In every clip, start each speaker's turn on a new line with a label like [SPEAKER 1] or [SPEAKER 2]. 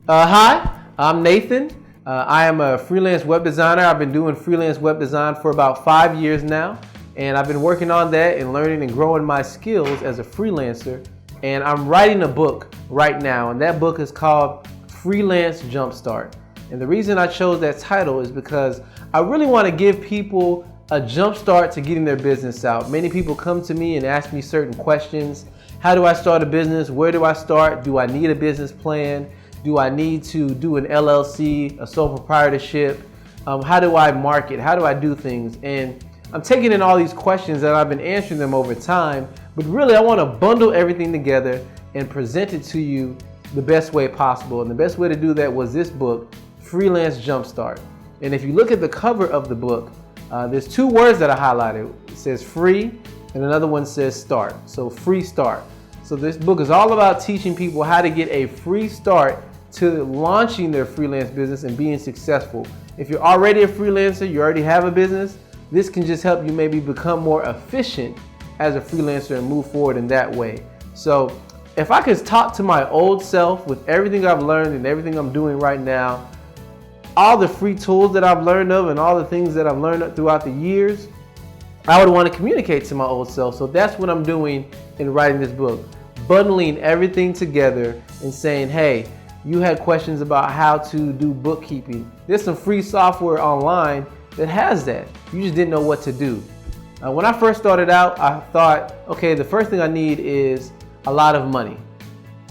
[SPEAKER 1] Hi, I'm Nathan. I am a freelance web designer. I've been doing freelance web design for about 5 years now, and I've been working on that and learning and growing my skills as a freelancer. And I'm writing a book right now, and that book is called Freelance Jumpstart. And the reason I chose that title is because I really want to give people a jump start to getting their business out. Many people come to me and ask me certain questions. How do I start a business? Where do I start? Do I need a business plan? Do I need to do an LLC, a sole proprietorship? How do I market? How do I do things? And I'm taking in all these questions and I've been answering them over time, but really I want to bundle everything together and present it to you the best way possible. And the best way to do that was this book, Freelance Jumpstart. And if you look at the cover of the book, there's two words that I highlighted. It says free and another one says start. So free start. So this book is all about teaching people how to get a free start to launching their freelance business and being successful. If you're already a freelancer, you already have a business, this can just help you maybe become more efficient as a freelancer and move forward in that way. So if I could talk to my old self with everything I've learned and everything I'm doing right now, all the free tools that I've learned of and all the things that I've learned throughout the years, I would want to communicate to my old self. So that's what I'm doing in writing this book, bundling everything together and saying, hey, you had questions about how to do bookkeeping. There's some free software online that has that. You just didn't know what to do. When I first started out, I thought, okay, the first thing I need is a lot of money.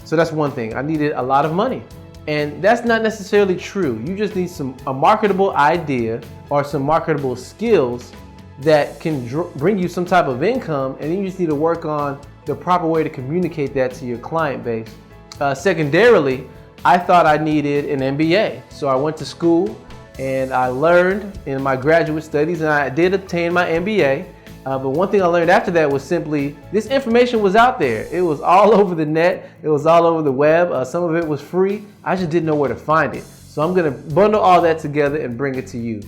[SPEAKER 1] So that's one thing. I needed a lot of money. And that's not necessarily true. You just need a marketable idea or some marketable skills that can bring you some type of income, and then you just need to work on the proper way to communicate that to your client base. Secondarily, I thought I needed an MBA. So I went to school and I learned in my graduate studies, and I did obtain my MBA. But one thing I learned after that was simply this information was out there. It was all over the net. It was all over the web. Some of it was free. I just didn't know where to find it. So I'm going to bundle all that together and bring it to you.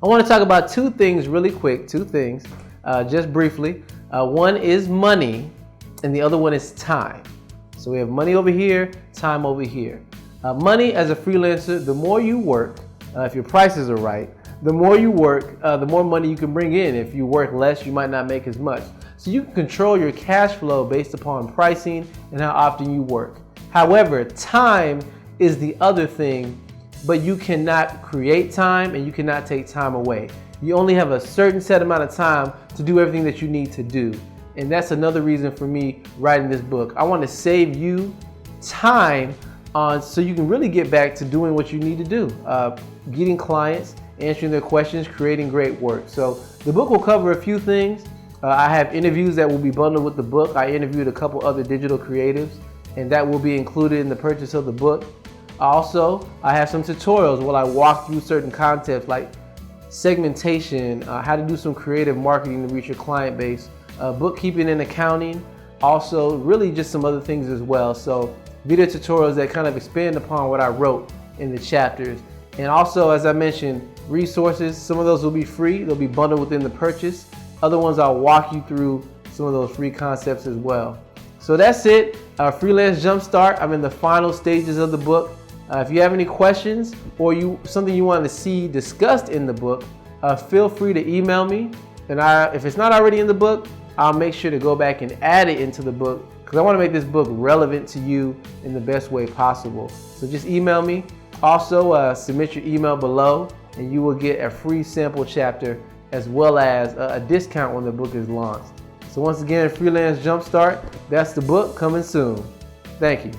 [SPEAKER 1] I want to talk about two things really quick, just briefly. One is money and the other one is time. So we have money over here, time over here. Money as a freelancer, the more you work, if your prices are right, the more you work, the more money you can bring in. If you work less, you might not make as much. So you can control your cash flow based upon pricing and how often you work. However, time is the other thing, but you cannot create time and you cannot take time away. You only have a certain set amount of time to do everything that you need to do. And that's another reason for me writing this book. I want to save you time so you can really get back to doing what you need to do. Getting clients, answering their questions, creating great work. So the book will cover a few things. I have interviews that will be bundled with the book. I interviewed a couple other digital creatives, and that will be included in the purchase of the book. Also, I have some tutorials where I walk through certain concepts like segmentation, how to do some creative marketing to reach your client base, bookkeeping and accounting, also really just some other things as well. So video tutorials that kind of expand upon what I wrote in the chapters. And also, as I mentioned, resources. Some of those will be free. They'll be bundled within the purchase. Other ones I'll walk you through some of those free concepts as well. So that's it. Freelance Jumpstart. I'm in the final stages of the book. If you have any questions or something you want to see discussed in the book, feel free to email me. And if it's not already in the book, I'll make sure to go back and add it into the book because I want to make this book relevant to you in the best way possible. So just email me. Also, submit your email below and you will get a free sample chapter as well as a discount when the book is launched. So once again, Freelance Jumpstart, that's the book coming soon. Thank you.